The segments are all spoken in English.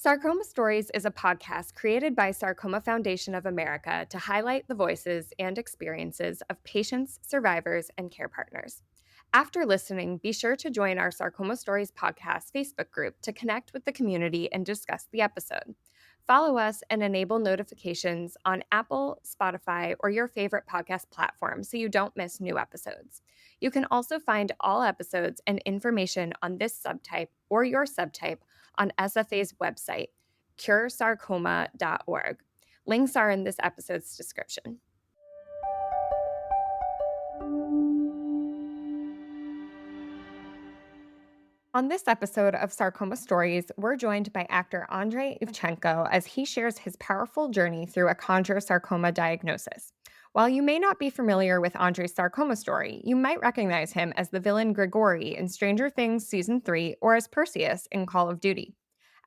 Sarcoma Stories is a podcast created by Sarcoma Foundation of America to highlight the voices and experiences of patients, survivors, and care partners. After listening, be sure to join our Sarcoma Stories podcast Facebook group to connect with the community and discuss the episode. Follow us and enable notifications on Apple, Spotify, or your favorite podcast platform so you don't miss new episodes. You can also find all episodes and information on this subtype or your subtype on SFA's website, curesarcoma.org. Links are in this episode's description. On this episode of Sarcoma Stories, we're joined by actor Andrey Ivchenko as he shares his powerful journey through a chondrosarcoma diagnosis. While you may not be familiar with Andrey's sarcoma story, you might recognize him as the villain Grigori in Stranger Things Season 3 or as Perseus in Call of Duty.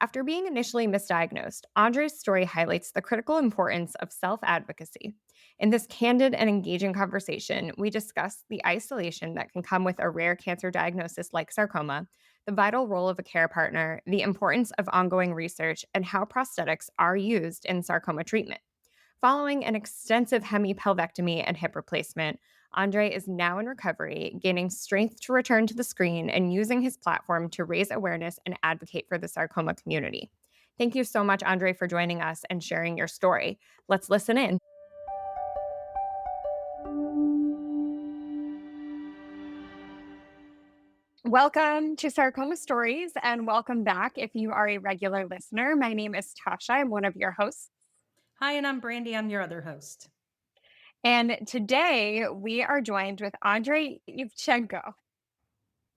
After being initially misdiagnosed, Andrey's story highlights the critical importance of self-advocacy. In this candid and engaging conversation, we discuss the isolation that can come with a rare cancer diagnosis like sarcoma, the vital role of a care partner, the importance of ongoing research, and how prosthetics are used in sarcoma treatment. Following an extensive hemipelvectomy and hip replacement, Andrey is now in recovery, gaining strength to return to the screen and using his platform to raise awareness and advocate for the sarcoma community. Thank you so much, Andrey, for joining us and sharing your story. Let's listen in. Welcome to Sarcoma Stories, and welcome back if you are a regular listener. My name is Tasha. I'm one of your hosts. Hi, and I'm Brandy. I'm your other host. And today we are joined with Andrey Ivchenko.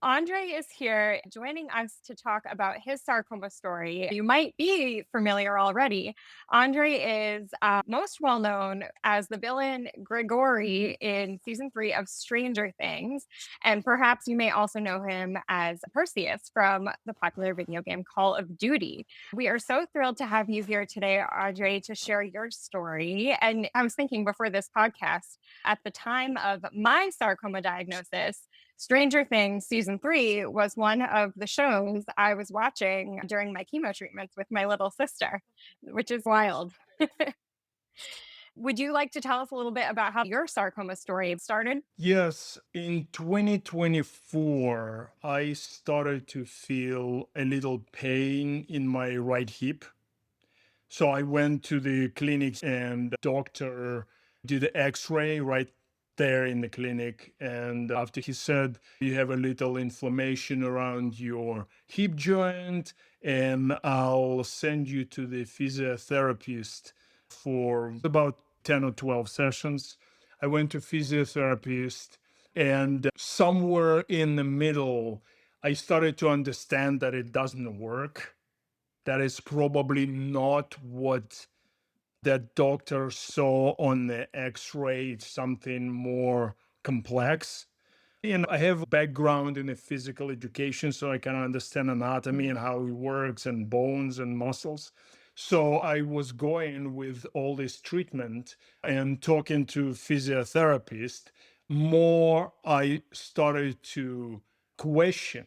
Andrey is here joining us to talk about his sarcoma story. You might be familiar already. Andrey is most well known as the villain Grigori in season 3 of Stranger Things. And perhaps you may also know him as Perseus from the popular video game Call of Duty. We are so thrilled to have you here today, Andrey, to share your story. And I was thinking before this podcast, at the time of my sarcoma diagnosis, Stranger Things season 3 was one of the shows I was watching during my chemo treatments with my little sister, which is wild. Would you like to tell us a little bit about how your sarcoma story started? Yes, in 2024, I started to feel a little pain in my right hip. So I went to the clinic and doctor did the x-ray right there in the clinic. And after he said, you have a little inflammation around your hip joint, and I'll send you to the physiotherapist for about 10 or 12 sessions. I went to physiotherapist, and somewhere in the middle, I started to understand that it doesn't work. That is probably not what that doctor saw on the x-ray. It's something more complex. And I have a background in the physical education, so I can understand anatomy and how it works and bones and muscles. So I was going with all this treatment and talking to physiotherapist. More I started to question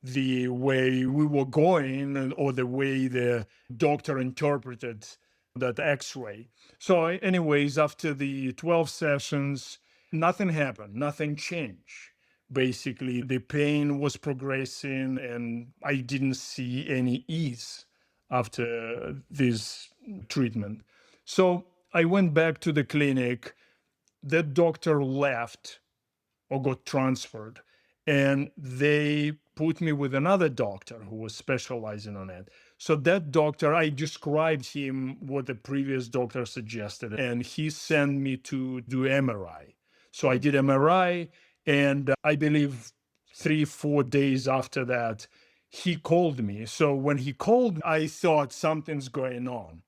the way we were going or the way the doctor interpreted that x-ray. So anyways, after the 12 sessions, nothing happened, nothing changed. Basically, the pain was progressing and I didn't see any ease after this treatment. So I went back to the clinic. The doctor left or got transferred, and they put me with another doctor who was specializing on it. So that doctor, I described him what the previous doctor suggested, and he sent me to do MRI. So I did MRI, and I believe 3 4 days after that he called me. So when he called, I thought something's going on.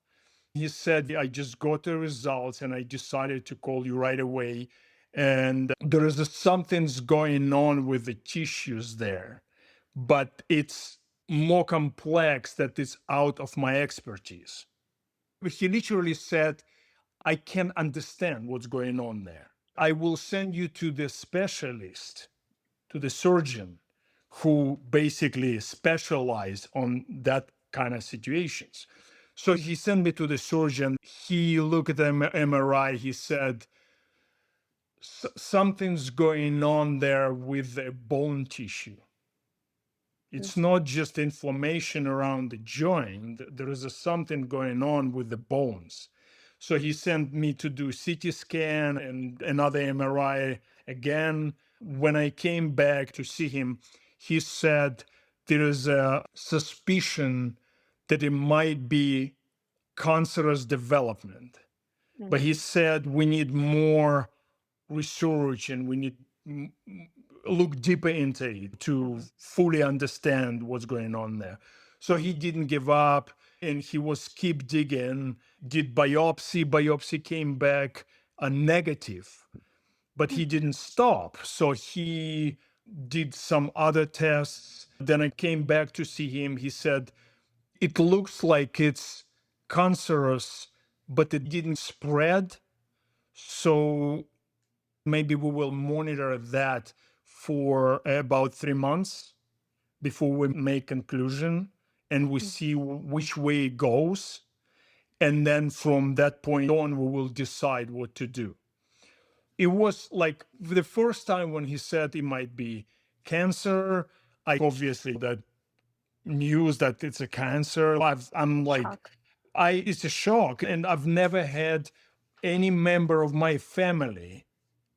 He said, I just got the results and I decided to call you right away. And there is something's going on with the tissues there, but it's more complex that is out of my expertise. He literally said, I can understand what's going on there. I will send you to the specialist, to the surgeon who basically specialized on that kind of situations. So he sent me to the surgeon. He looked at the MRI. He said, Something's going on there with the bone tissue. It's not just inflammation around the joint. There is something going on with the bones. So he sent me to do CT scan and another MRI again. When I came back to see him, he said there is a suspicion that it might be cancerous development. But he said we need more research and we need look deeper into it to fully understand what's going on there. So he didn't give up and he was keep digging, did biopsy came back a negative, but he didn't stop. So he did some other tests. Then I came back to see him. He said, it looks like it's cancerous, but it didn't spread. So maybe we will monitor that for about 3 months before we make conclusion and we see which way it goes. And then from that point on, we will decide what to do. It was like the first time when he said it might be cancer, I obviously that news that it's a cancer. I'm like, Shock. it's a shock. And I've never had any member of my family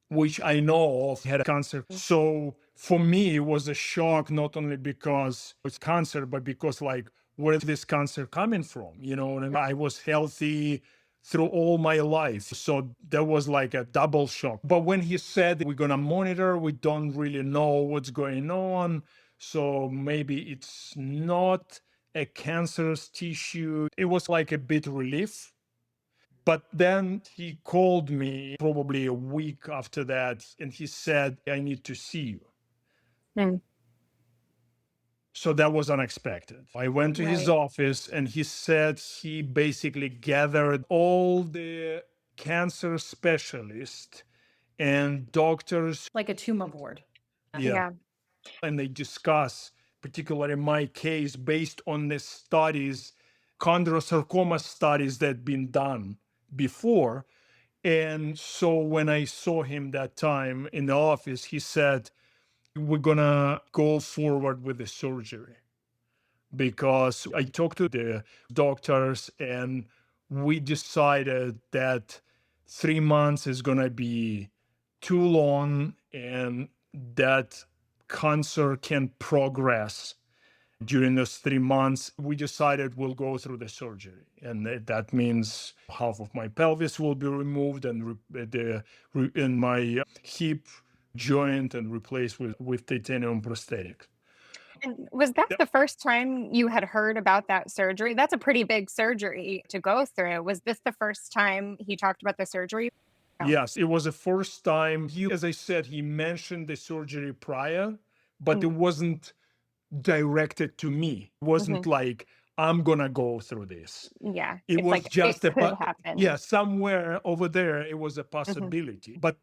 which I know of had cancer. So for me, it was a shock, not only because it's cancer, but because like, where is this cancer coming from? And I was healthy through all my life. So that was like a double shock. But when he said we're going to monitor, we don't really know what's going on. So maybe it's not a cancerous tissue. It was like a bit relief. But then he called me probably a week after that, and he said, I need to see you. Mm. So that was unexpected. I went to his Right. office, and he said he basically gathered all the cancer specialists and doctors. Like a tumor board. Yeah. And they discuss, particularly my case, based on the studies, chondrosarcoma studies that had been done before. And so when I saw him that time in the office, he said, we're going to go forward with the surgery. Because I talked to the doctors and we decided that 3 months is going to be too long and that cancer can progress during those 3 months. We decided we'll go through the surgery, and that means half of my pelvis will be removed and in my hip joint and replaced with titanium prosthetic. And was that the first time you had heard about that surgery? That's a pretty big surgery to go through. Was this the first time he talked about the surgery? Oh. Yes, it was the first time. As I said, he mentioned the surgery prior, but it wasn't directed to me. It wasn't like, I'm going to go through this. Yeah. It It's was like it just could happen. yeah, somewhere over there, it was a possibility. But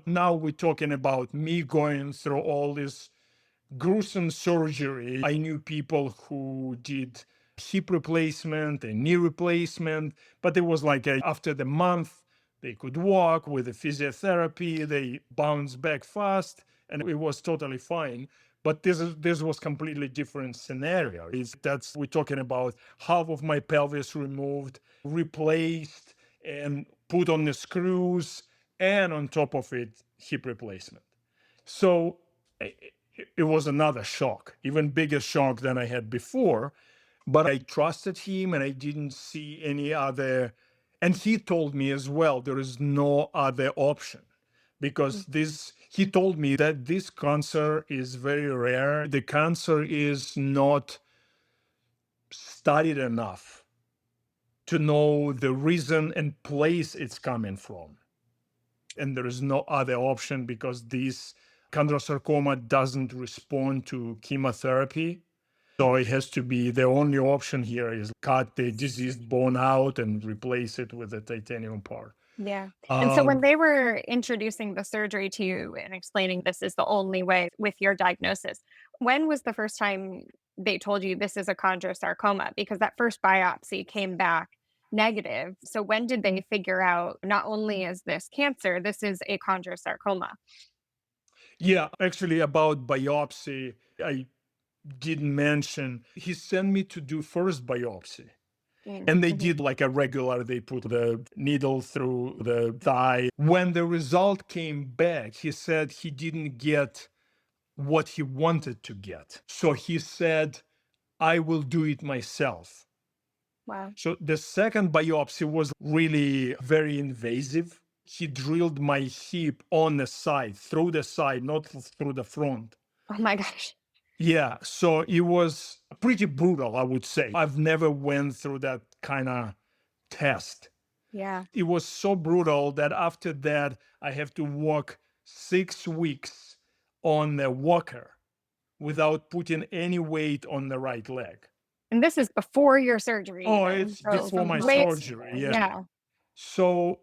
now we're talking about me going through all this gruesome surgery. I knew people who did hip replacement and knee replacement, but it was like after the month, they could walk with the physiotherapy, they bounced back fast, and it was totally fine. But this was completely different scenario. We're talking about half of my pelvis removed, replaced, and put on the screws, and on top of it, hip replacement. So it was another shock, even bigger shock than I had before. But I trusted him and I didn't see any other. And he told me as well, there is no other option because he told me that this cancer is very rare. The cancer is not studied enough to know the reason and place it's coming from. And there is no other option because this chondrosarcoma doesn't respond to chemotherapy. So it has to be the only option here is cut the diseased bone out and replace it with a titanium part. Yeah. And so when Um, they were introducing the surgery to you and explaining this is the only way with your diagnosis, When was the first time they told you this is a chondrosarcoma? Because that first biopsy came back negative. So when did they figure out not only is this cancer, this is a chondrosarcoma? Yeah, actually, about biopsy, I didn't mention. He sent me to do first biopsy. And they Mhm. did like a regular, they put the needle through the thigh. When the result came back, he said he didn't get what he wanted to get. So he said, I will do it myself. Wow. So the second biopsy was really very invasive. He drilled my hip on the side, not through the front. Oh my gosh. Yeah, so it was pretty brutal, I would say. I've never went through that kind of test. Yeah. It was so brutal that after that, I have to walk 6 weeks on a walker without putting any weight on the right leg. And this is before your surgery Oh, even. it's So before my way surgery. Yeah. yeah. So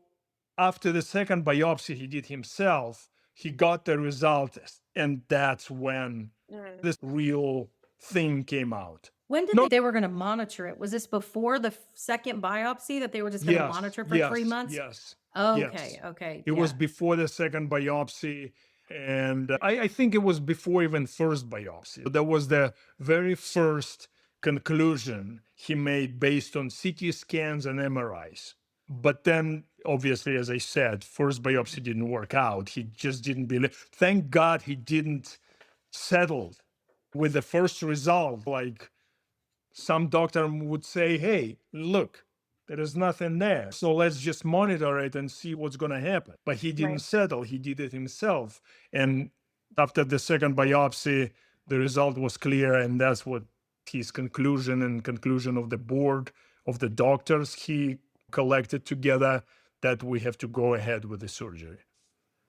after the second biopsy he did himself, he got the result, and that's when Mm. this real thing came out. When did No, they were going to monitor it? Was this before the second biopsy that they were just going to yes, monitor for 3 yes, months? yes, Okay, yes. okay, It was yeah. before the second biopsy. And I think it was before even first biopsy. That was the very first conclusion he made based on CT scans and MRIs. But then, obviously, as I said, first biopsy didn't work out. He just didn't believe. Thank God he didn't settle with the first result. Like some doctor would say, hey, look, there is nothing there. So let's just monitor it and see what's going to happen. But he didn't Right. settle. He did it himself. And after the second biopsy, the result was clear. And that's what his conclusion and conclusion of the board of the doctors he collected together, that we have to go ahead with the surgery.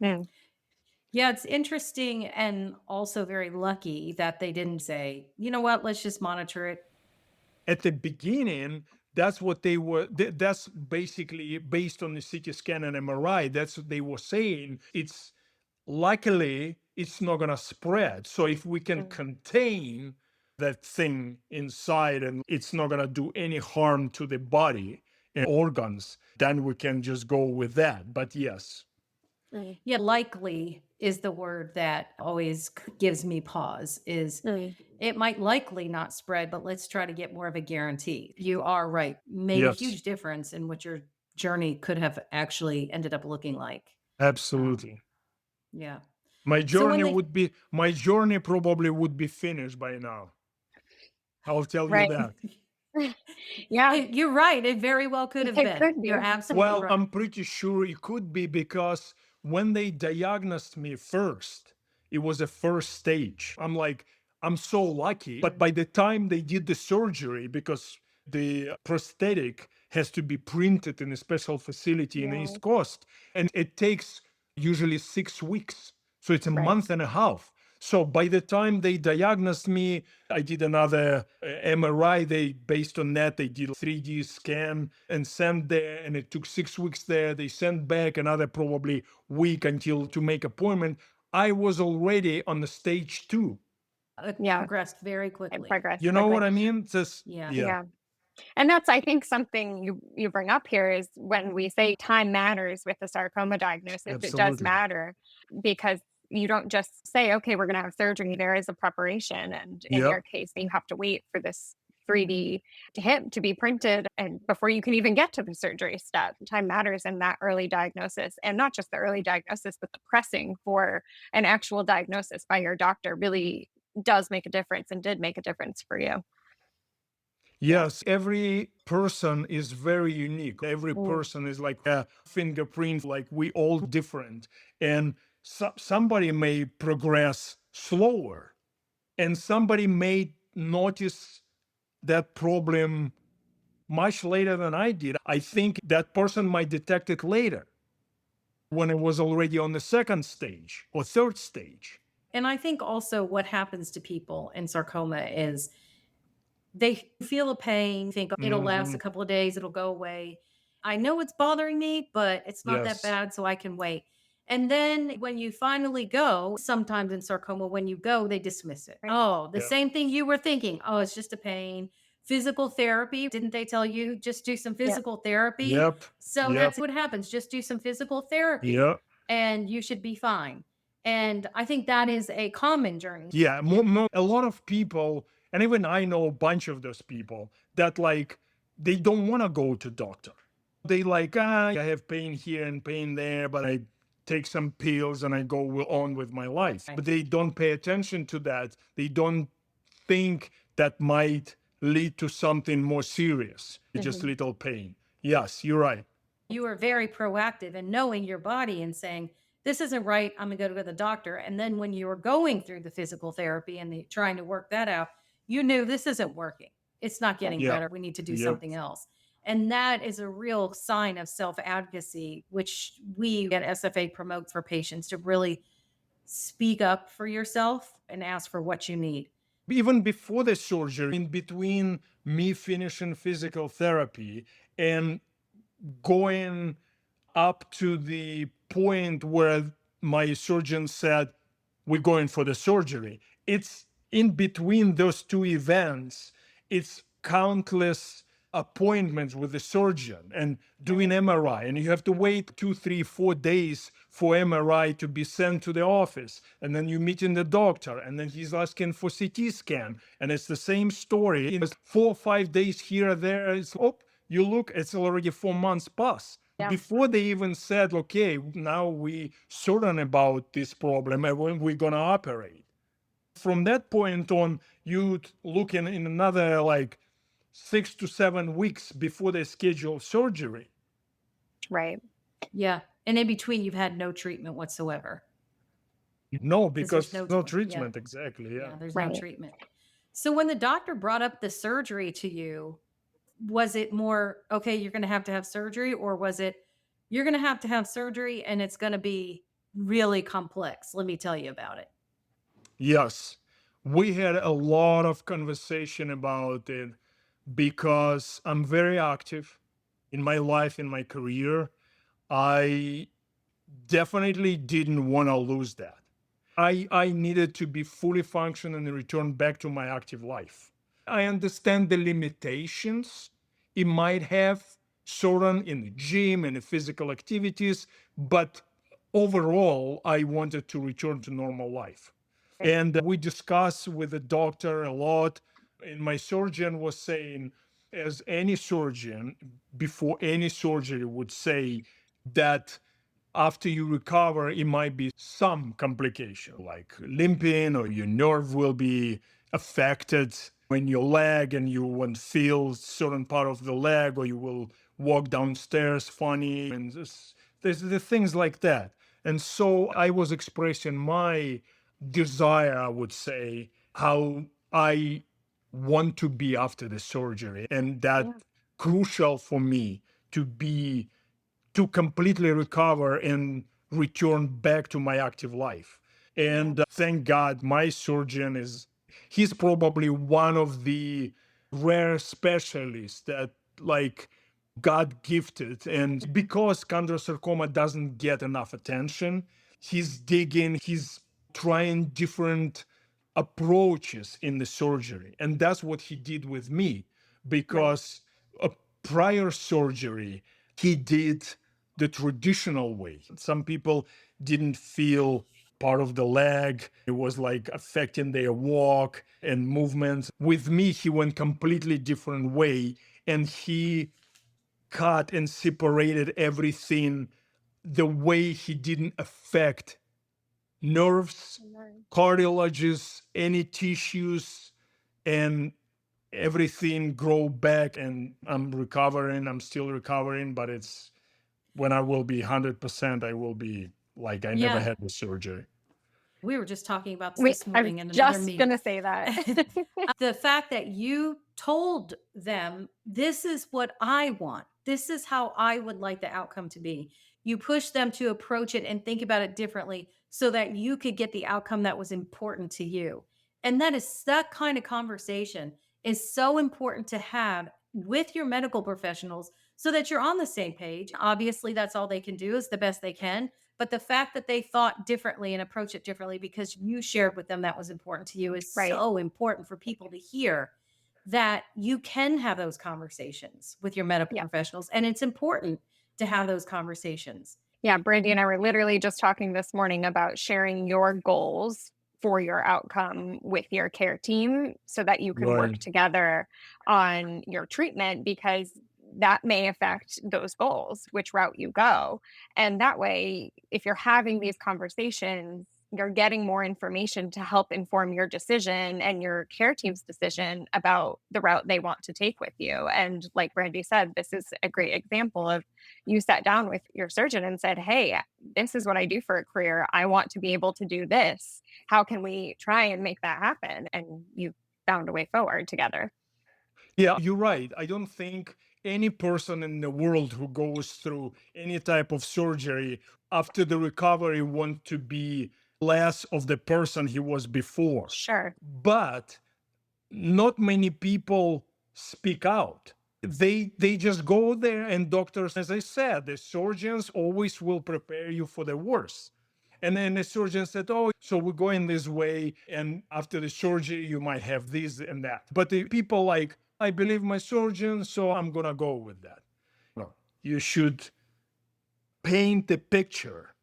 Mm. Yeah, it's interesting and also very lucky that they didn't say, you know what, let's just monitor it. At the beginning, that's what they were, that's basically based on the CT scan and MRI. That's what they were saying. It's luckily it's not going to spread. So if we can Mm. contain that thing inside and it's not going to do any harm to the body and organs, then we can just go with that. But yes, Mm. Yeah, likely is the word that always gives me pause is Mm. it might likely not spread, but let's try to get more of a guarantee. You are right. Made a yes, huge difference in what your journey could have actually ended up looking like. Um, absolutely. yeah. My So when journey they would be, my journey probably would be finished by now. I'll tell you Right. that. Yeah. You're right, it very well could have It been. could You're be. absolutely Well, right. I'm pretty sure it could be because when they diagnosed me first, it was a first stage. I'm like, I'm so lucky. But Mm, by the time they did the surgery, because the prosthetic has to be printed in a special facility in the Yeah. East Coast, and it takes usually 6 weeks. So it's a Right. month and a half. So by the time they diagnosed me, I did another MRI. They based on that they did a 3D scan and sent there, and it took 6 weeks there. They sent back another probably week until to make appointment. I was already on the stage 2. it Yeah. progressed very It quickly. progressed You know quickly. what I mean? Just Yeah. yeah, Yeah. And that's, I think, something you bring up here is when we say time matters with the sarcoma diagnosis, it does absolutely. matter because you don't just say, okay, we're going to have surgery. There is a preparation. And in Yep, your case, you have to wait for this 3D to hip to be printed. And before you can even get to the surgery step, time matters in that early diagnosis. And not just the early diagnosis, but the pressing for an actual diagnosis by your doctor really does make a difference and did make a difference for you. Yeah. yes, every person is very unique. Every Mm. person is like a fingerprint, like we all different. And somebody may progress slower, and somebody may notice that problem much later than I did. I think that person might detect it later when it was already on the second stage or third stage. And I think also what happens to people in sarcoma is they feel a pain, think it'll last Hmm. a couple of days, it'll go away. I know it's bothering me, but it's not that Yes. bad, so I can wait. And then when you finally go, sometimes in sarcoma, when you go, they dismiss it. Right. Oh, the Yeah. same thing you were thinking. Oh, it's just a pain. Physical therapy. Didn't they tell you just do some Yep. physical therapy? Yep. So Yep. that's what happens. Just do some physical therapy Yeah. and you should be fine. And I think that is a common journey. Yeah. A lot of people, and even I know a bunch of those people that like they don't want to go to doctor. They like, I have pain here and pain there, but I take some pills and I go on with my life. Right. But they don't pay attention to that. They don't think that might lead to something more serious, just Mhm. little pain. Yes, you're right. You are very proactive in knowing your body and saying, this isn't right. I'm going to go to the doctor. And then when you were going through the physical therapy and trying to work that out, you knew this isn't working. It's not Right. getting Yeah. better. We need to do Yep. something else. And that is a real sign of self advocacy, which we at SFA promote for patients to really speak up for yourself and ask for what you need. Even before the surgery, in between me finishing physical therapy and going up to the point where my surgeon said, we're going for the surgery. It's in between those two events, it's countless appointments with the surgeon and doing Right. MRI. And you have to wait 2, 3, 4 days for MRI to be sent to the office. And then you meeting the doctor, and then he's asking for CT scan. And it's the same story. It's 4 or 5 days here or there. It's, oh, you look, it's already 4 months past. Yeah. Before they even said, okay, now we certain about this problem and when we're gonna operate. From that point on, you'd looking in another like 6 to 7 weeks before they schedule surgery. Right. Yeah. And in between, you've had no treatment whatsoever No, because there's because no, no yeah. treatment, exactly. Yeah. Yeah, there's no Right. treatment. So when the doctor brought up the surgery to you, was it more, okay, you're going to have surgery, or was it, you're going to have surgery and it's going to be really complex? Let me tell you about it. Yes. We had a lot of conversation about it because I'm very active in my life, in my career. I definitely didn't want to lose that. I needed to be fully functional and return back to my active life. I understand the limitations it might have, certain in the gym and the physical activities, but overall, I wanted to return to normal life. Right. And we discussed with the doctor a lot. And my surgeon was saying, as any surgeon before any surgery would say, that after you recover, it might be some complication like limping, or your nerve will be affected in your leg and you won't feel certain part of the leg, or you will walk downstairs funny. And there's the things like that. And so I was expressing my desire, I would say, how I want to be after the surgery. And that Yeah. crucial for me to be to completely recover and return back to my active life. Yeah. And thank God my surgeon he's probably one of the rare specialists that like God gifted. And because chondrosarcoma doesn't get enough attention, he's digging, he's trying different approaches in the surgery. And that's what he did with me, Right. because a prior surgery, he did the traditional way. Some people didn't feel part of the leg. It was like affecting their walk and movements. With me, he went completely different way, and he cut and separated everything the way he didn't affect nerves, Right. cartilages, any tissues, and everything grow back. And I'm recovering. I'm still recovering, but it's when I will be 100%, I will be like I never Yeah. had the surgery. We were just talking about Wait, this I was morning in another just meeting. gonna say that. The fact that you told them, this is what I want, this is how I would like the outcome to be. You push them to approach it and think about it differently so that you could get the outcome that was important to you. And that kind of conversation is so important to have with your medical professionals so that you're on the same page. Obviously, that's all they can do is the best they can, But the fact that they thought differently and approach it differently because you shared with them that was important to you is Right. so important for people to hear, that you can have those conversations with your medical Yeah. professionals. And it's important to have those conversations. Yeah, Brandy and I were literally just talking this morning about sharing your goals for your outcome with your care team so that you can work Right. together on your treatment because that may affect those goals, which route you go. And that way, if you're having these conversations, you're getting more information to help inform your decision and your care team's decision about the route they want to take with you. And like Brandy said, this is a great example of you sat down with your surgeon and said, "Hey, this is what I do for a career. I want to be able to do this. How can we try and make that happen?" And you found a way forward together. Yeah, you're right. I don't think any person in the world who goes through any type of surgery after the recovery want to be less of the person he was before. Sure. But not many people speak out. They just go there, and doctors, as I said, the surgeons always will prepare you for the worst. And then the surgeon said, "Oh, so we're going this way, and after the surgery you might have this and that." But the people like, "I believe my surgeon, so I'm gonna go with that." No, you should paint the picture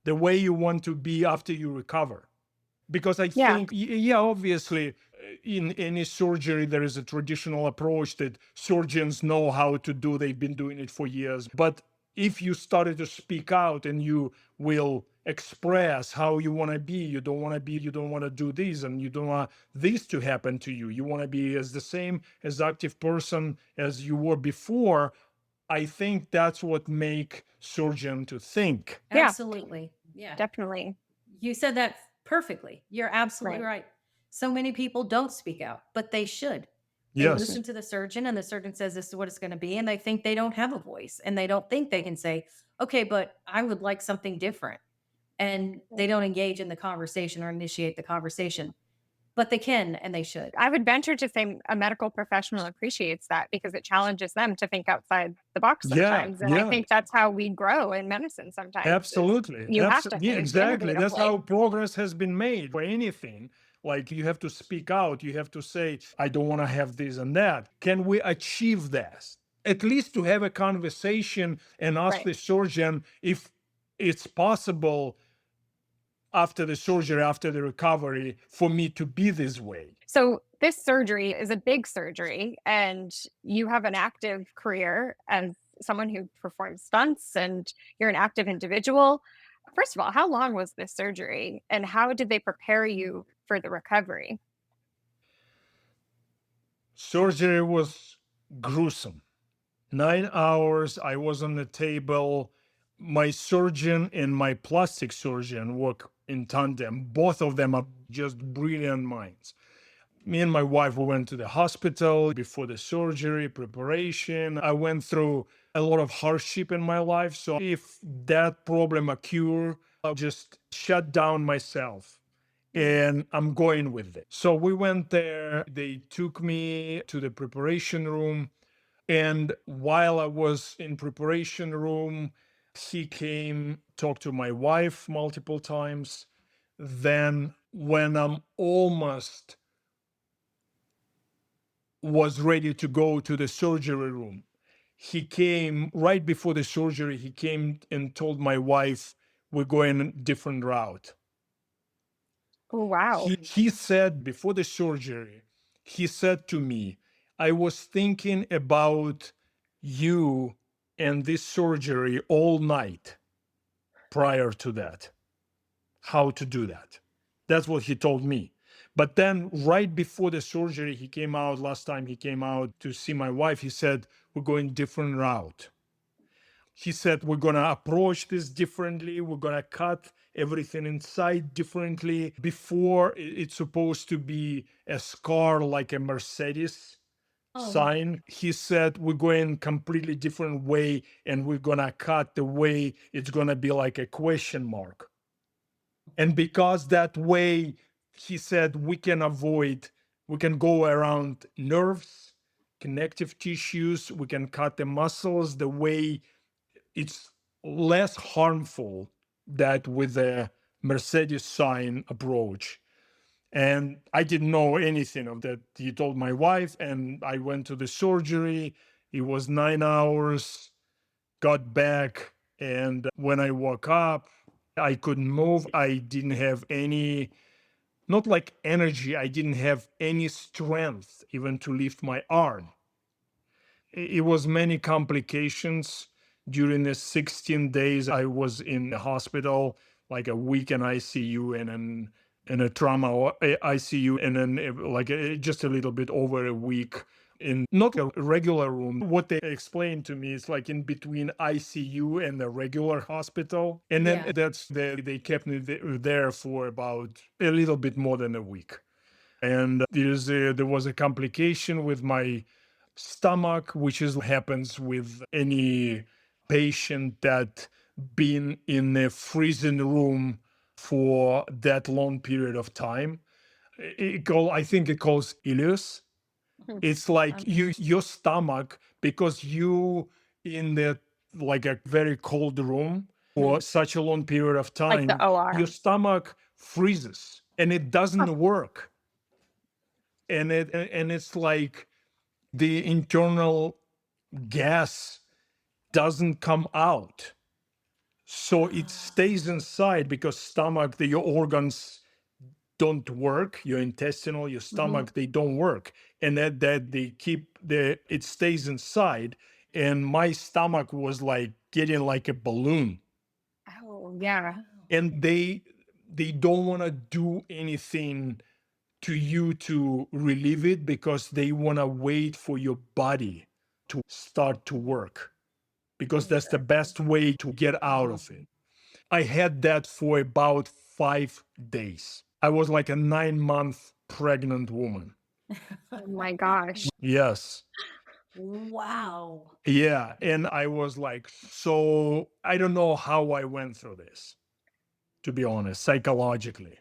the way you want to be after you recover. Because I Yeah. think, yeah, obviously, in any surgery, there is a traditional approach that surgeons know how to do. They've been doing it for years. But if you started to speak out and you will express how you want to be, you don't want to do this, and you don't want this to happen to you. You want to be as the same as active person as you were before. I think that's what make surgeon to think. Yeah, Absolutely. Yeah. definitely. You said that perfectly. You're absolutely Right. right. So many people don't speak out, but they should. They Mhm. Yes. listen to the surgeon, and the surgeon says this is what it's going to be, and they think they don't have a voice, and they don't think they can say, "Okay, but I would like something different." And they don't engage in the conversation or initiate the conversation, but they can and they should. I would venture to say a medical professional appreciates that because it challenges them to think outside the box Yeah. sometimes. And I Yeah. think that's how we grow in medicine sometimes is Absolutely. you have to Yeah, think exactly. That's innovatively. how progress has been made for anything. Like you have to speak out, you have to say, "I don't want to have this and that." Can we achieve that? At least to have a conversation and ask Right. the surgeon if it's possible after the surgery, after the recovery, for me to be this way. So this surgery is a big surgery, and you have an active career as someone who performs stunts, and you're an active individual. First of all, how long was this surgery, and how did they prepare you for the recovery? Surgery was gruesome. 9 hours, I was on the table. My surgeon and my plastic surgeon work in tandem. Both of them are just brilliant minds. Me and my wife, we went to the hospital before the surgery preparation. I went through a lot of hardship in my life. So if that problem occur, I'll just shut down myself and I'm going with it. So we went there. They took me to the preparation room. And while I was in preparation room, he came, talked to my wife multiple times. Then when I'm almost was ready to go to the surgery room, he came right before the surgery. He came and told my wife, "We're going a different route." Oh, wow. He said before the surgery, he said to me, "I was thinking about you and this surgery all night prior to that, how to do that." That's what he told me. But then, right before the surgery, he came out. Last time he came out to see my wife, he said, "We're going different route." He said, "We're going to approach this differently. We're going to cut everything inside differently. Before, it's supposed to be a scar like a Mercedes Oh, sign." He said, "We're going completely different way, and we're going to cut the way it's going to be like a question mark." And because that way, he said, we can go around nerves, connective tissues, we can cut the muscles the way it's less harmful that with a Mercedes sign approach. And I didn't know anything of that. He told my wife, and I went to the surgery. It was 9 hours, got back. And when I woke up, I couldn't move. I didn't have any, not like energy, I didn't have any strength even to lift my arm. It was many complications. During the 16 days I was in the hospital, like a week in ICU, and then in a trauma ICU, and then just a little bit over a week in not a regular room. What they explained to me is like in between ICU and the regular hospital, and then Yeah. they kept me there for about a little bit more than a week. And there was a complication with my stomach, which is happens with any patient that been in a freezing room for that long period of time. I think it calls ileus. Hmm. It's like Okay. your stomach, because you in the like a very cold room Mhm. for such a long period of Like the time, your OR. stomach freezes and it doesn't Huh. work. And it's like the internal gas doesn't come out, so it stays inside because stomach your organs don't work, your intestinal, your Mhm. stomach, they don't work, and that they keep it stays inside. And my stomach was like getting like a balloon, Oh, yeah. and they don't want to do anything to you to relieve it, because they want to wait for your body to start to work, because that's the best way to get out Mhm. of it. I had that for about 5 days. I was like a 9-month pregnant woman. Oh my gosh. Yes. Wow. Yeah. And I was like, so I don't know how I went through this, to be honest, psychologically.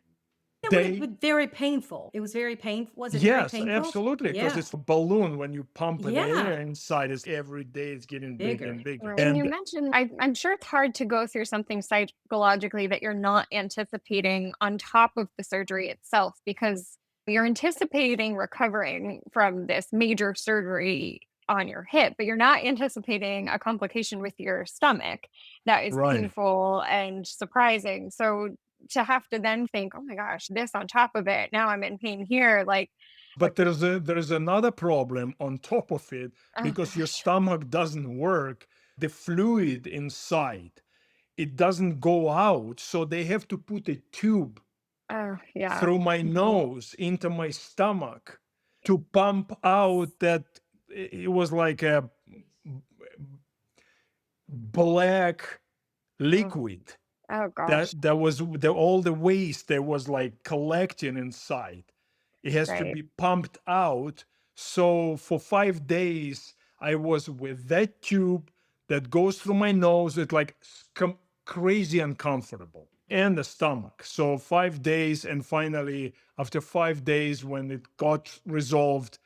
That would have They, been very painful. It was very painful. Was it very yes, painful? absolutely. Because Yeah. it's a balloon. When you pump the Yeah. air inside, it's every day it's getting bigger Bigger. and bigger. And Right. you And mentioned, I'm sure it's hard to go through something psychologically that you're not anticipating on top of the surgery itself, because you're anticipating recovering from this major surgery on your hip, but you're not anticipating a complication with your stomach that is right. painful and surprising. So to have to then think, oh my gosh, this on top of it, now I'm in pain here. Like, But there's another problem on top of it, oh because your gosh. stomach doesn't work. The fluid inside, it doesn't go out, so they have to put a tube Oh, yeah. through my Mhm. nose into my stomach to pump out that. It was like a black Oh, liquid oh that gosh. was all the waste that was like collecting inside. It has to Right. be pumped out. So for 5 days I was with that tube that goes through my nose. It's like crazy uncomfortable, and the stomach. So 5 days, and finally after 5 days, when it got resolved,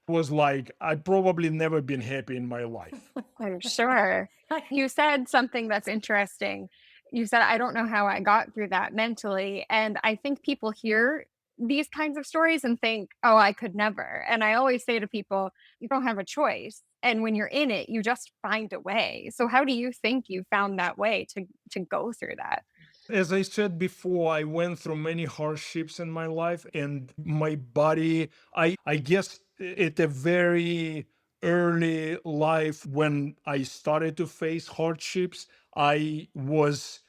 was like I probably never been happy in my life. I'm sure. You said something that's interesting. You said, I don't know how I got through that mentally. And I think people hear these kinds of stories and think, oh, I could never. And I always say to people, you don't have a choice. And when you're in it, you just find a way. So how do you think you found that way to go through that? As I said before, I went through many hardships in my life, and my body, I guess at a very early life, when I started to face hardships, I was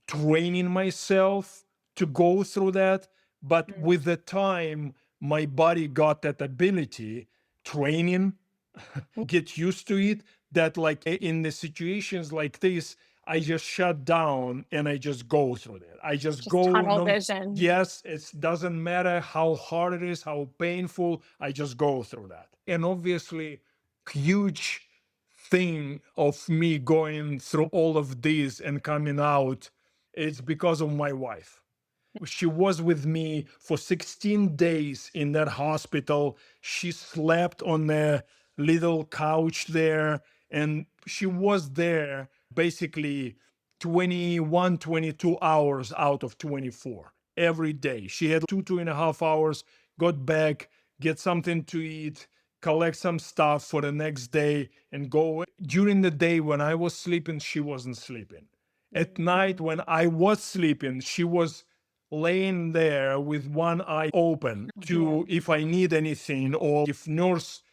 training myself to go through that. But Mm. with the time, my body got that ability, training, get used to it, that like in the situations like this, I just shut down and I just go through that. I just Just go. tunnel No, vision. yes, it doesn't matter how hard it is, how painful, I just go through that. And obviously, huge thing of me going through all of this and coming out, it's because of my wife. She was with me for 16 days in that hospital. She slept on the little couch there, and she was there basically 21, 22 hours out of 24 every day. She had 2.5 hours, got back, get something to eat, collect some stuff for the next day, and go. During the day when I was sleeping, she wasn't sleeping. At night when I was sleeping, she was laying there with one eye open to if I need anything or if nurse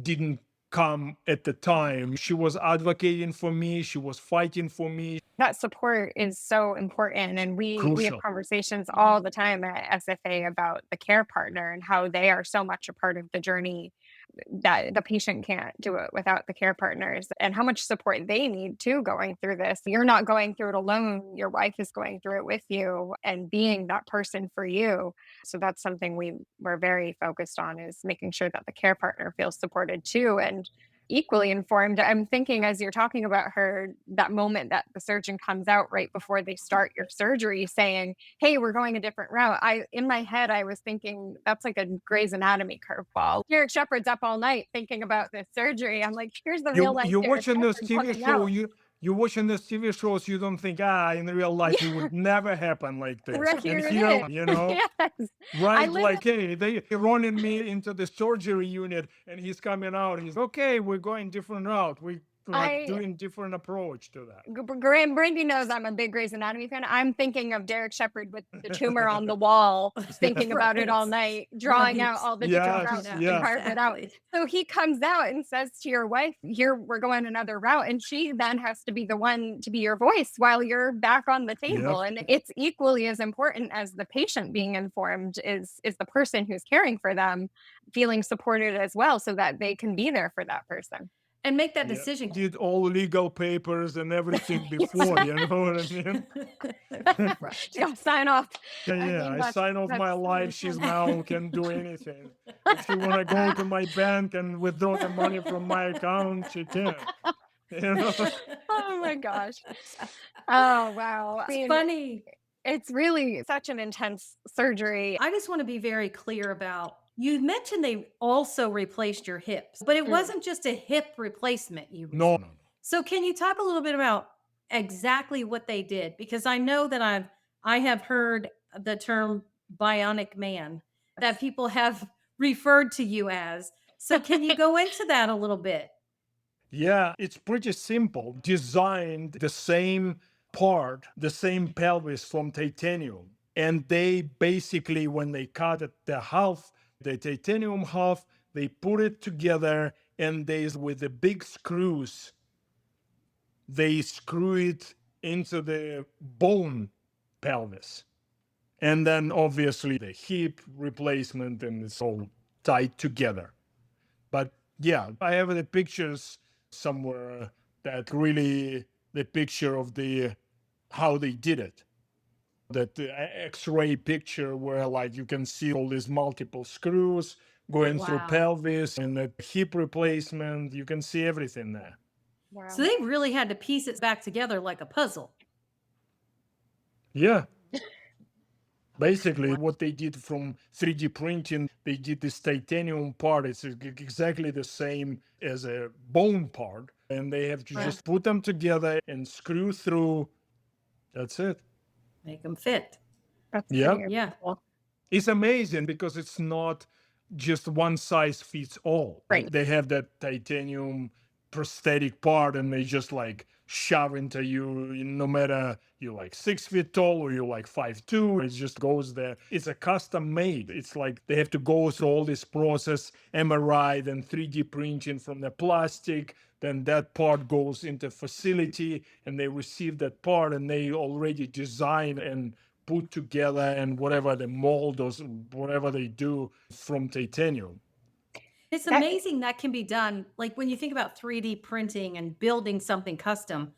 didn't come at the time. She was advocating for me, she was fighting for me. That support is so important, and we have Crucial. conversations all the time at SFA about the care partner and how they are so much a part of the journey, that the patient can't do it without the care partners, and how much support they need too going through this. You're not going through it alone. Your wife is going through it with you and being that person for you. So that's something we're very focused on, is making sure that the care partner feels supported too and equally informed. I'm thinking as you're talking about her, that moment that the surgeon comes out right before they start your surgery saying, "Hey, we're going a different route." In my head, I was thinking that's like a Grey's Anatomy curveball. Derek Shepard's up all night thinking about this surgery. I'm like, here's the real You life you're Derek watching this Shepard TV coming show, out. you're watching this TV shows, you don't think, in real life it would never happen like this. Right And here it here, is. Yes. I right, literally like, hey, they running me into the surgery unit, and he's coming out, and he's okay, we're going different route. We like I doing different approach to that. Graham Brandy knows I'm a big Grey's Anatomy fan. I'm thinking of Derek Shepard with the tumor on the wall, Yeah. thinking about it all Right. night, drawing Right. out all the different Yes, routes No, you can yes. carve it out. exactly. So he comes out and says to your wife, "Here, we're going another route." And she then has to be the one to be your voice while you're back on the Yep. table. And it's equally as important as the patient being informed is the person who's caring for them feeling supported as well, so that they can be there for that person. And make that Yeah. decision. Did all legal papers and everything Yes. before, you know what I mean? Right. Yeah, sign off. Yeah, I yeah. mean, I sign off that's my life. She's now can do anything. If she wanna go to my bank and withdraw the money from my account, she can. You know? oh my gosh. Oh wow. I It's mean, funny. it's really such an intense surgery. I just want to be very clear about, you mentioned they also replaced your hips, but it Mm. wasn't just a hip replacement you No, received. no, no. So can you talk a little bit about exactly what they did? Because I know that I have heard the term bionic man that people have referred to you as. So can you go into that a little bit? Yeah, it's pretty simple. Designed the same part, the same pelvis from titanium. And they basically, when they cut it the half, the titanium half, they put it together and they, with the big screws, they screw it into the bone pelvis. And then obviously the hip replacement, and it's all tied together. But yeah, I have the pictures somewhere that really the picture of the how they did it. That X-ray picture where like you can see all these multiple screws going through Wow. pelvis and the hip replacement. You can see everything there. So Wow. they really had to piece it back together like a puzzle. Yeah. Basically, what they did from 3D printing, they did this titanium part. It's exactly the same as a bone part. And they have to Right. just put them together and screw through. That's it. Make them fit. That's Yeah. pretty Yeah. cool. It's amazing because it's not just one size fits all. Right. They have that titanium prosthetic part and they just like shove into you, no matter you're like 6 feet tall or you're like 5'2", it just goes there. It's a custom made. It's like they have to go through all this process, MRI, then 3D printing from the plastic. Then that part goes into facility and they receive that part and they already design and put together and whatever the mold or whatever they do from titanium. It's That amazing that can be done. Like when you think about 3D printing and building something custom,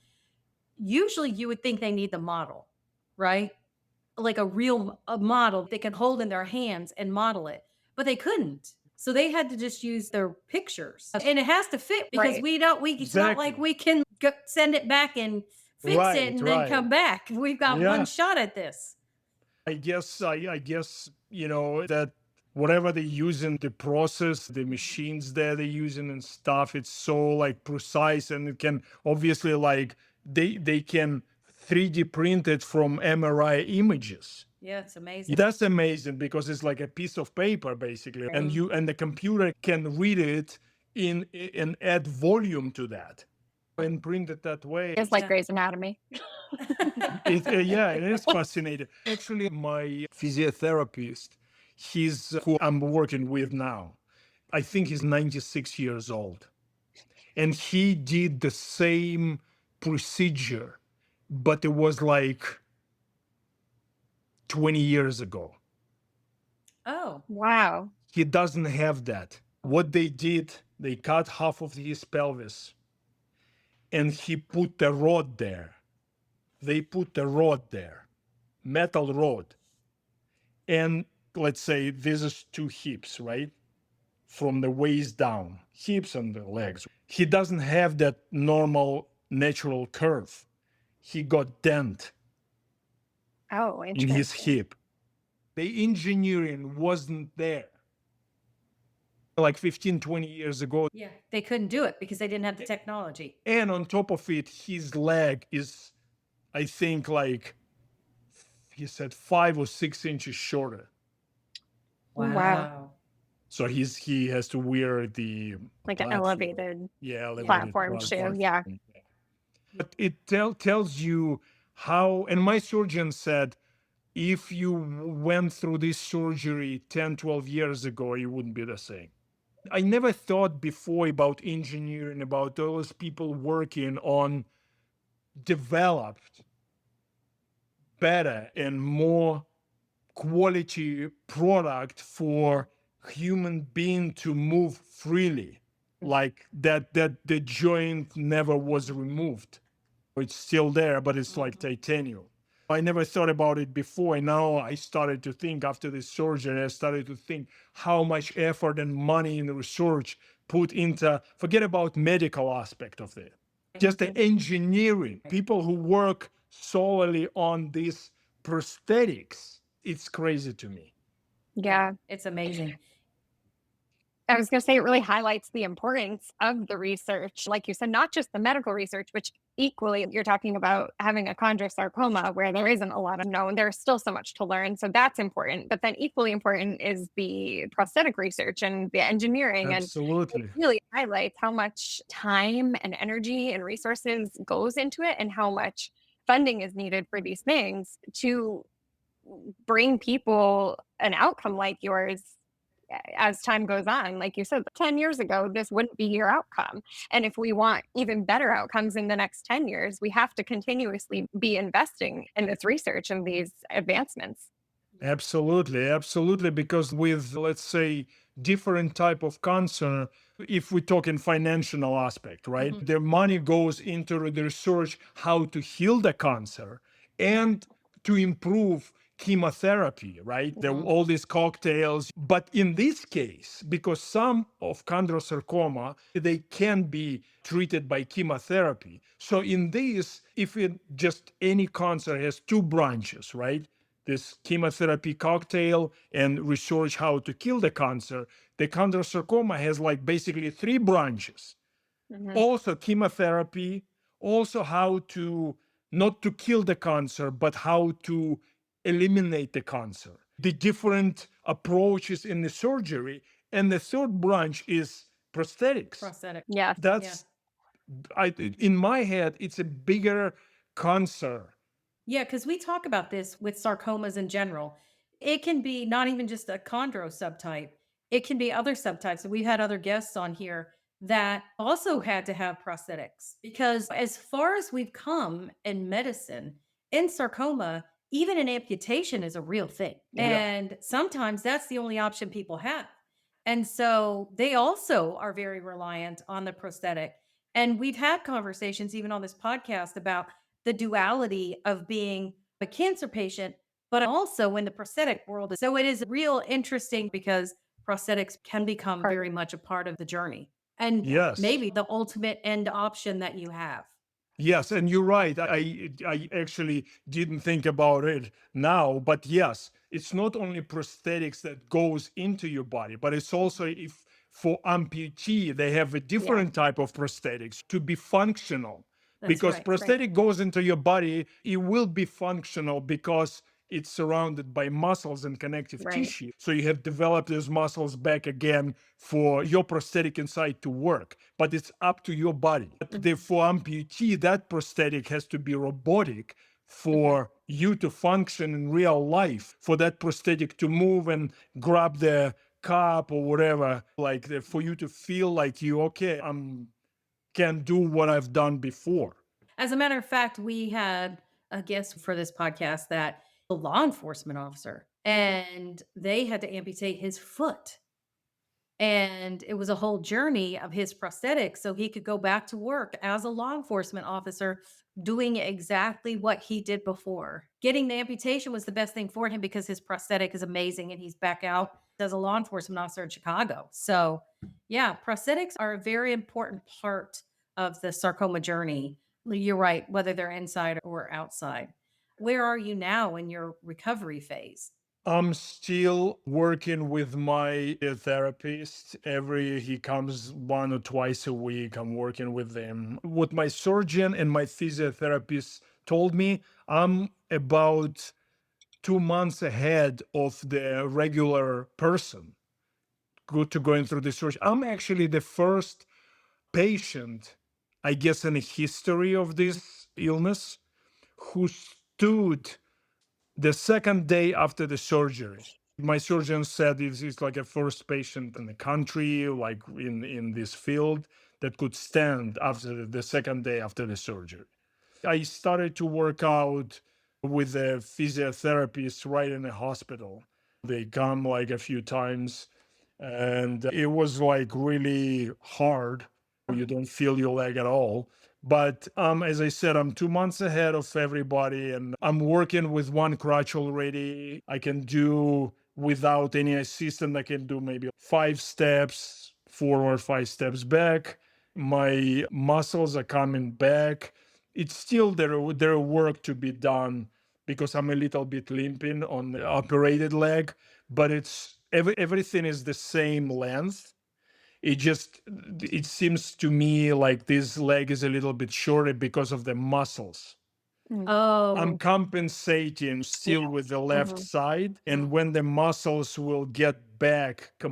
usually you would think they need the model, right? Like a model they can hold in their hands and model it, but they couldn't. So they had to just use their pictures. And it has to fit because right. we don't we it's not like Exactly. we can send it back and fix it Right, and then right. come back. We've got one Yeah. shot at this. I guess, that whatever they use in the process, the machines that they're using and stuff, it's so like precise and it can obviously like they can 3D printed from MRI images. Yeah, it's amazing. That's amazing because it's like a piece of paper basically, and the computer can read it in and add volume to that and print it that way. It's like Yeah. Grey's Anatomy. Yeah, it is fascinating. Actually, my physiotherapist, he's who I'm working with now. I think he's 96 years old, and he did the same procedure, but it was like 20 years ago. Oh, Wow. He doesn't have that. What they did, they cut half of his pelvis and he put the rod there. They put the rod there, metal rod. And let's say this is two hips, right? From the waist down, hips and the legs. He doesn't have that normal natural curve. He got dent Oh, in his interesting. hip. The engineering wasn't there. Like 15, 20 years ago. yeah. They couldn't do it because they didn't have the technology. And on top of it, his leg is, I think, like he said 5 or 6 inches shorter. Wow. So he has to wear the Like an platform. elevated Yeah, elevated platform shoe. Yeah. But it tells you how, and my surgeon said, if you went through this surgery 10, 12 years ago, you wouldn't be the same. I never thought before about engineering, about those people working on developed better and more quality product for human being to move freely, like that the joint never was removed. It's still there, but it's like titanium. I never thought about it before, and now I started to think after this surgery, I started to think how much effort and money in the research put into, forget about medical aspect of it, just the engineering, people who work solely on these prosthetics. It's crazy to me. Yeah. It's amazing. I was going to say it really highlights the importance of the research. Like you said, not just the medical research, which equally you're talking about having a chondrosarcoma where there isn't a lot of known. There's still so much to learn. So that's important. But then equally important is the prosthetic research and the engineering. And it Absolutely. really highlights how much time and energy and resources goes into it and how much funding is needed for these things to bring people an outcome like yours as time goes on. Like you said, 10 years ago, this wouldn't be your outcome. And if we want even better outcomes in the next 10 years, we have to continuously be investing in this research and these advancements. Absolutely, absolutely. Because with, let's say, different type of cancer, if we talk in financial aspect, right? The money goes into the research how to heal the cancer and to improve chemotherapy, right? There are all these cocktails. But in this case, because some of chondrosarcoma, they can be treated by chemotherapy. So in this, if it just any cancer has two branches, right? This chemotherapy cocktail and research how to kill the cancer. The chondrosarcoma has like basically three branches. Also chemotherapy, also how to not to kill the cancer, but how to eliminate the cancer. The different approaches in the surgery. And the third branch is prosthetics. Prosthetic. Yes. That's in my head, it's a bigger cancer. Yeah, because we talk about this with sarcomas in general. It can be not even just a chondro subtype, it can be other subtypes. And we've had other guests on here that also had to have prosthetics because, as far as we've come in medicine, in sarcoma, even an amputation is a real thing. Yeah. And sometimes that's the only option people have. And so they also are very reliant on the prosthetic. And we've had conversations even on this podcast about the duality of being a cancer patient, but also in the prosthetic world. So it is real interesting because prosthetics can become very much a part of the journey and Yes. maybe the ultimate end option that you have. Yes, and you're right. I actually didn't think about it now, but yes, it's not only prosthetics that goes into your body, but it's also if for amputee they have a different type of prosthetics to be functional That's because right. prosthetic goes into your body, it will be functional because it's surrounded by muscles and connective Right. tissue. So you have developed those muscles back again for your prosthetic inside to work, but it's up to your body. For amputee, that prosthetic has to be robotic for you to function in real life, for that prosthetic to move and grab the cup or whatever, like for you to feel like you, okay, I'm can do what I've done before. As a matter of fact, we had a guest for this podcast that a law enforcement officer, and they had to amputate his foot. And it was a whole journey of his prosthetics so he could go back to work as a law enforcement officer doing exactly what he did before. Getting the amputation was the best thing for him because his prosthetic is amazing and he's back out as a law enforcement officer in Chicago. So, yeah, prosthetics are a very important part of the sarcoma journey. You're right, whether they're inside or outside. Where are you now in your recovery phase? I'm still working with my therapist. He comes 1 or 2 times a week. I'm working with them. What my surgeon and my physiotherapist told me, I'm about 2 months ahead of the regular person going through the surgery. I'm actually the first patient, I guess, in the history of this illness who stood the second day after the surgery. My surgeon said this is like a first patient in the country, like in this field, that could stand after the second day after the surgery. I started to work out with a physiotherapist right in the hospital. They come like a few times, and it was like really hard. You don't feel your leg at all. But as I said, I'm 2 months ahead of everybody, and I'm working with one crutch already. I can do without any assistant. I can do maybe 5 steps, 4 or 5 steps back. My muscles are coming back. It's still there work to be done because I'm a little bit limping on the operated leg, but everything is the same length. It seems to me like this leg is a little bit shorter because of the muscles. Mm. I'm Oh, compensating Yeah. still with the left Mhm. side, and when the muscles will get back to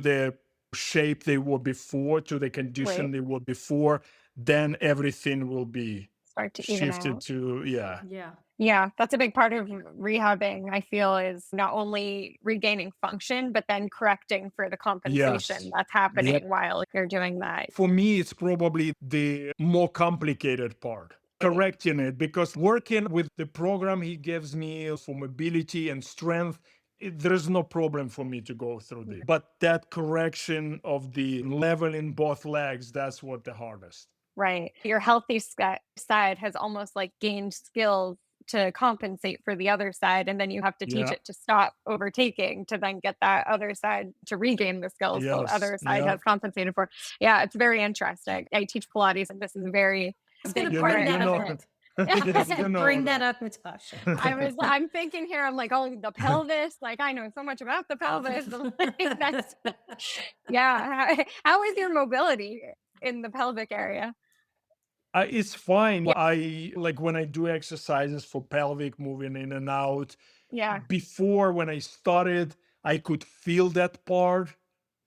the shape they were before, to the condition Right. they were before, then everything will be Start to even shifted out. to, yeah. yeah. Yeah, that's a big part of rehabbing, I feel, is not only regaining function, but then correcting for the compensation Yes. that's Yep. happening while you're doing that. For me, it's probably the more complicated part, correcting it, because working with the program he gives me for mobility and strength, there's no problem for me to go through this. But that correction of the level in both legs, that's what the hardest. Right. Your healthy side has almost like gained skills to compensate for the other side. And then you have to teach Yeah. it to stop overtaking to then get that other side to regain the skills the Yes. other side Yeah. has compensated for. Yeah, it's very interesting. I teach Pilates, and this is a very It's going big to You know, bring part you that of know, it. up. yes, you know Bring that up, Natasha. that. I'm thinking here, I'm like, oh, the pelvis. Like, I know so much about the pelvis. Like, that's, yeah. How is your mobility in the pelvic area? It's fine. I like when I do exercises for pelvic moving in and out. Yeah. Before, when I started, I could feel that part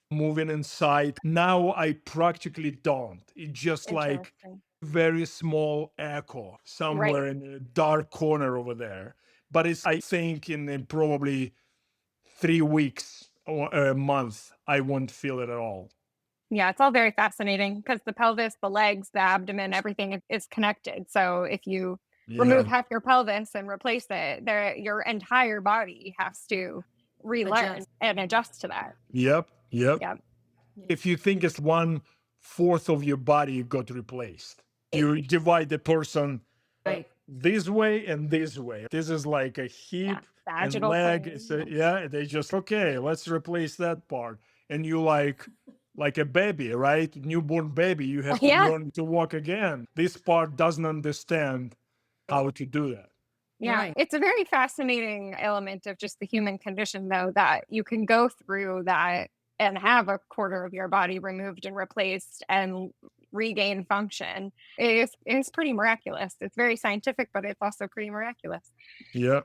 moving inside. Now I practically don't. It's just like Interesting. very small echo Right. somewhere in a dark corner over there. But I think in probably 3 weeks or a month, I won't feel it at all. Yeah, it's all very fascinating because the pelvis, the legs, the abdomen, everything is connected. So if you remove Yeah. half your pelvis and replace it, your entire body has to relearn Adjust. and adjust to that. Yep. Yep. Yeah. Yeah. If you think it's 1/4 of your body got replaced, you divide the person Right. this way and this way. This is like a Yeah. hip and Sagittal leg. plane. Yeah, they just okay, let's replace that part. And you like a baby, right? Newborn baby, you have to Yeah. learn to walk again. This part doesn't understand how to do that. Yeah. Right. It's a very fascinating element of just the human condition, though, that you can go through that and have a quarter of your body removed and replaced and regain function is pretty miraculous. It's very scientific, but it's also pretty miraculous. Yeah.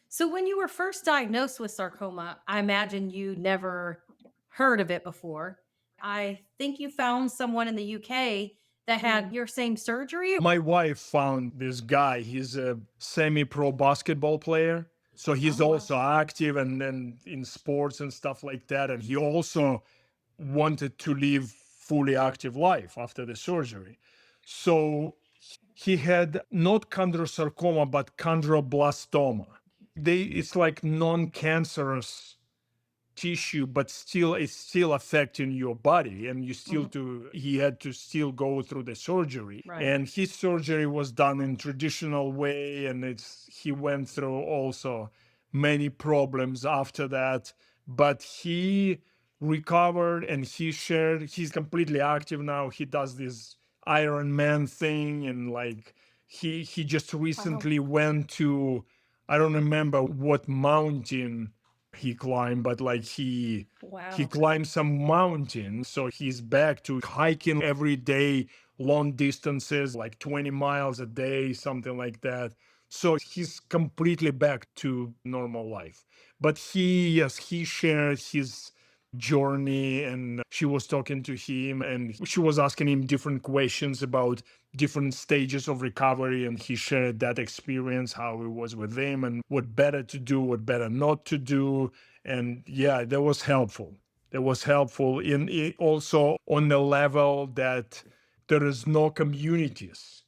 So when you were first diagnosed with sarcoma, I imagine you never heard of it before. I think you found someone in the UK that had your same surgery. My wife found this guy. He's a semi-pro basketball player. So he's Oh, wow. also active and then in sports and stuff like that. And he also wanted to live fully active life after the surgery. So he had not chondrosarcoma, but chondroblastoma. It's like non-cancerous tissue, but still it's still affecting your body, and you still Mhm. to he had to still go through the surgery. Right. And his surgery was done in traditional way, and it's he went through also many problems after that, but he recovered and he shared. He's completely active now. He does this Iron Man thing, and like he just Wow. recently went to, I don't remember what mountain he climbed, but like he Wow. climbed some mountain. So he's back to hiking every day, long distances, like 20 miles a day, something like that. So he's completely back to normal life. But yes, he shared his journey, and she was talking to him and she was asking him different questions about different stages of recovery, and he shared that experience, how it was with him and what better to do, what better not to do. And yeah, that was helpful. That was helpful in also on the level that there is no communities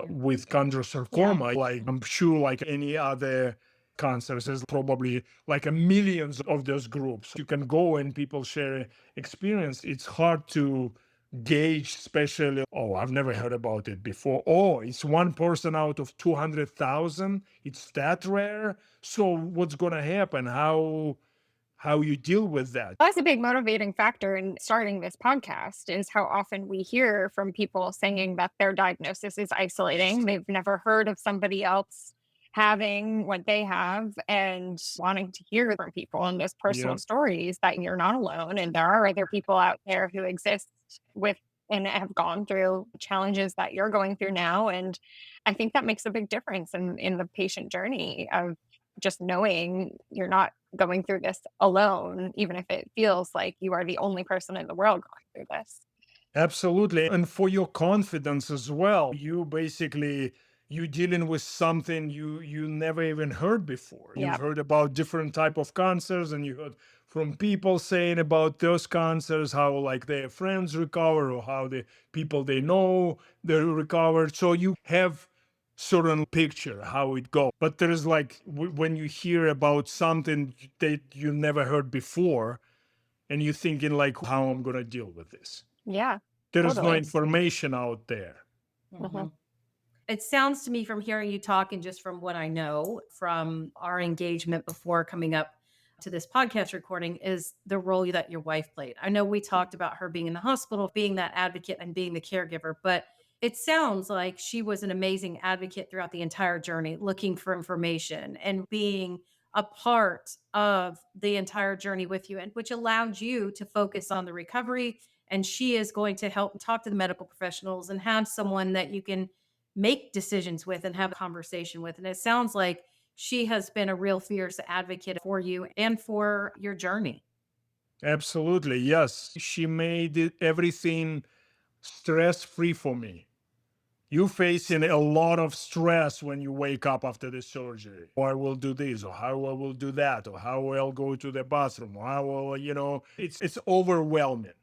with Yeah. chondrosarcoma. Like I'm sure like any other cancers, there's probably like a millions of those groups. You can go and people share experience. It's hard to gauge, especially, oh, I've never heard about it before. Oh, it's one person out of 200,000. It's that rare. So what's gonna happen? How you deal with that? That's a big motivating factor in starting this podcast is how often we hear from people saying that their diagnosis is isolating. They've never heard of somebody else having what they have and wanting to hear from people and those Yeah, personal stories that you're not alone. And there are other people out there who exist with and have gone through challenges that you're going through now. And I think that makes a big difference in the patient journey of just knowing you're not going through this alone, even if it feels like you are the only person in the world going through this. absolutely. And for your confidence as well. You dealing with something you never even heard before. You've Yeah. heard about different type of cancers, and you heard from people saying about those cancers, how like their friends recover or how the people they know they recovered. So you have certain picture how it goes. But there is like when you hear about something that you never heard before, and you're thinking like, how I'm gonna deal with this. Yeah. There is no Totally. information out there. Mhm. Mhm. It sounds to me from hearing you talk and just from what I know from our engagement before coming up to this podcast recording is the role that your wife played. I know we talked about her being in the hospital, being that advocate and being the caregiver, but it sounds like she was an amazing advocate throughout the entire journey, looking for information and being a part of the entire journey with you, and which allowed you to focus on the recovery. And she is going to help talk to the medical professionals and have someone that you can make decisions with and have a conversation with. And it sounds like she has been a real fierce advocate for you and for your journey. Absolutely, yes. She made everything stress free for me. You facing a lot of stress when you wake up after the surgery. Or I will do this, or how I will do that, or how I'll go to the bathroom, or how will, it's overwhelming.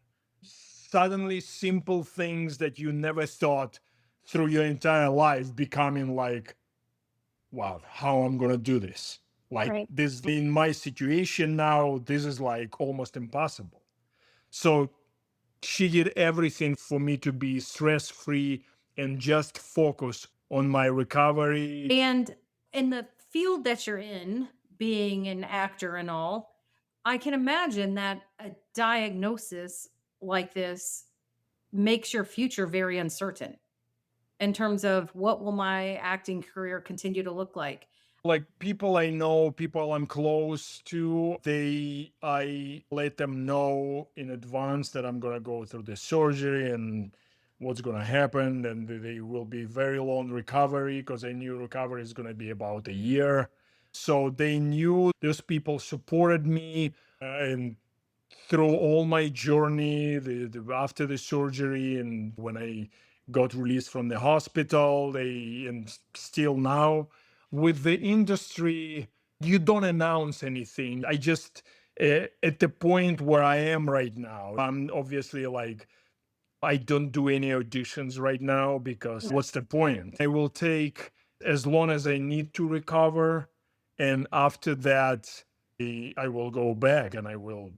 Suddenly simple things that you never thought through your entire life becoming like, wow, how I'm gonna do this. Like Right. this in my situation now, this is like almost impossible. So she did everything for me to be stress free and just focus on my recovery. And in the field that you're in, being an actor and all, I can imagine that a diagnosis like this makes your future very uncertain in terms of what will my acting career continue to look like. Like people I know, people I'm close to, I let them know in advance that I'm gonna go through the surgery and what's gonna happen, and they will be very long recovery because I knew recovery is gonna be about a year. So they knew those people supported me, and through all my journey, after the surgery and when I got released from the hospital, and still now with the industry, you don't announce anything. I just, at the point where I am right now, I'm obviously like, I don't do any auditions right now because what's the point? I will take as long as I need to recover. And after that, I will go back and I will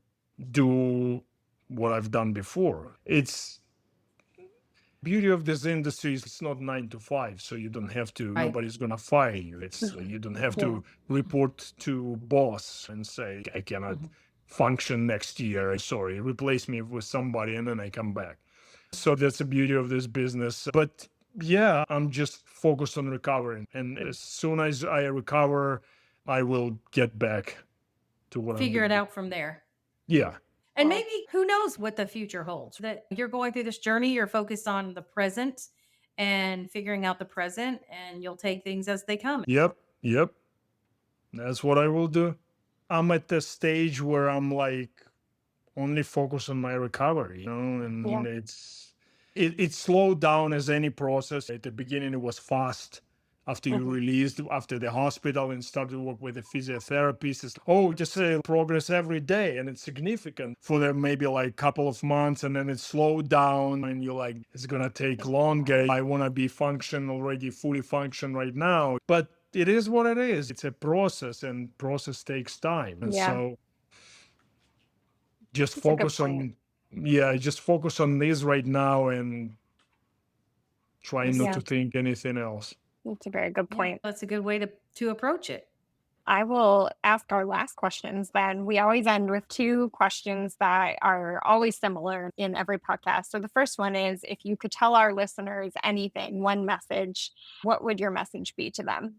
do what I've done before. It's beauty of this industry is it's not 9 to 5, so you don't have to. Right. Nobody's gonna fire you. It's you don't have Yeah. to report to boss and say I cannot function next year. Sorry, replace me with somebody, and then I come back. So that's the beauty of this business. But yeah, I'm just focused on recovering, and as soon as I recover, I will get back to what I'm Figure it doing. out from there. Yeah. And Well, maybe who knows what the future holds? That you're going through this journey, you're focused on the present and figuring out the present, and you'll take things as they come. Yep. Yep. That's what I will do. I'm at the stage where I'm like only focused on my recovery, yeah. and it slowed down as any process. At the beginning, it was fast. After you Mhm. released, after the hospital and started to work with the physiotherapist, just progress every day, and it's significant for them. Maybe like couple of months, and then it slowed down, and you're like, it's gonna take longer. I want to be already fully function right now, but it is what it is. It's a process, and process takes time, and Yeah. so just That's a good focus point. on yeah just focus on this right now and try Yes. not Yeah. to think anything else. That's a very good Yeah, point. that's a good way to approach it. I will ask our last questions then. We always end with two questions that are always similar in every podcast. So the first one is if you could tell our listeners anything, one message, what would your message be to them?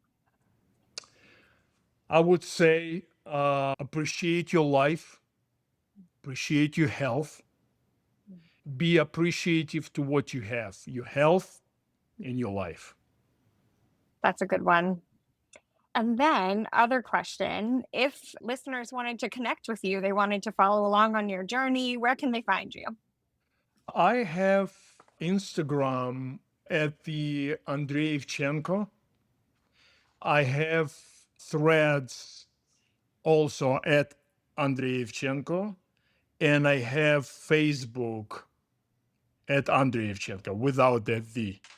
I would say appreciate your life, appreciate your health, be appreciative to what you have, your health and your life. That's a good one. And then, other question, if listeners wanted to connect with you, they wanted to follow along on your journey, where can they find you? I have Instagram at the Andrey Ivchenko. I have threads also at Andrey Ivchenko, and I have Facebook at Andrey Ivchenko without that V, just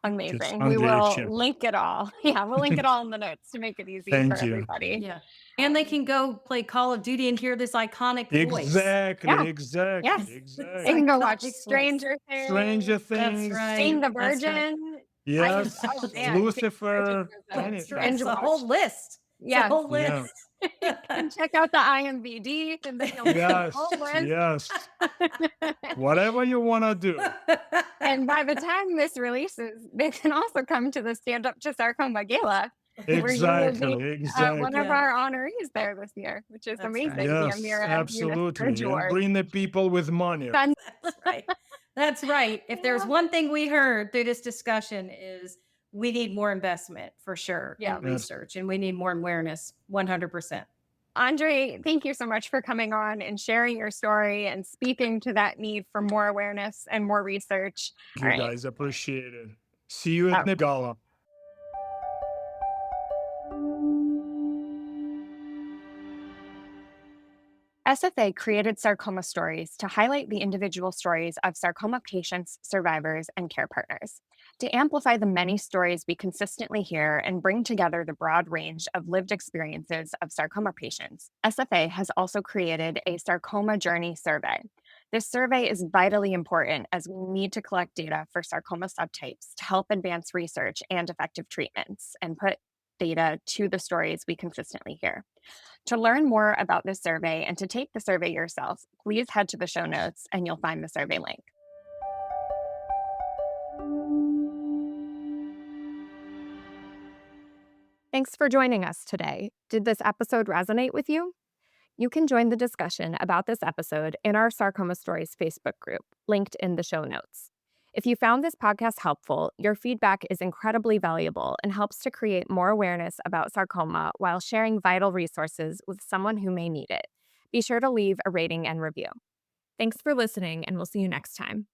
Amazing. We Andrey will Ivchenko. link it all. Yeah, we'll link it all in the notes to make it easy for Thank you. everybody. Yeah. And they can go play Call of Duty and hear this iconic voice. Yeah. Exactly, exactly, Yes. This They exactly. can go watch iconic voice. Stranger Things, Stranger That's Things, Sing right. the That's right. Virgin. yes, Oh man, Sing the Virgin Lucifer, was a That's right. anything. It's binge a watch. whole list. It's a Yes. whole Yeah, list. And check out the IMBD and then you'll get the whole yes, list. yes. Whatever you want to do. And by the time this releases, they can also come to the Stand Up to Sarcoma Gala, where you will be Exactly, one of exactly. Yeah, our honorees there this year, which is that's right. amazing. The Yes, Amira Eunice Bridge absolutely. And Award. bring the people with money. Fun. That's right. That's right. If there's Yeah. one thing we heard through this discussion is we need more investment for sure Yeah. in research and we need more awareness 100%. Andre, thank you so much for coming on and sharing your story and speaking to that need for more awareness and more research. Thank All you right. guys, appreciate it. See you at Uh, the gala. SFA created Sarcoma Stories to highlight the individual stories of sarcoma patients, survivors, and care partners. To amplify the many stories we consistently hear and bring together the broad range of lived experiences of sarcoma patients, SFA has also created a Sarcoma Journey Survey. This survey is vitally important as we need to collect data for sarcoma subtypes to help advance research and effective treatments and put data to the stories we consistently hear. To learn more about this survey and to take the survey yourself, please head to the show notes and you'll find the survey link. Thanks Thanks for joining us today. Did this episode resonate with you? You can join the discussion about this episode in our Sarcoma Stories Facebook group, linked in the show notes. If you found this podcast helpful, your feedback is incredibly valuable and helps to create more awareness about sarcoma while sharing vital resources with someone who may need it. Be sure to leave a rating and review. Thanks for listening, and we'll see you next time.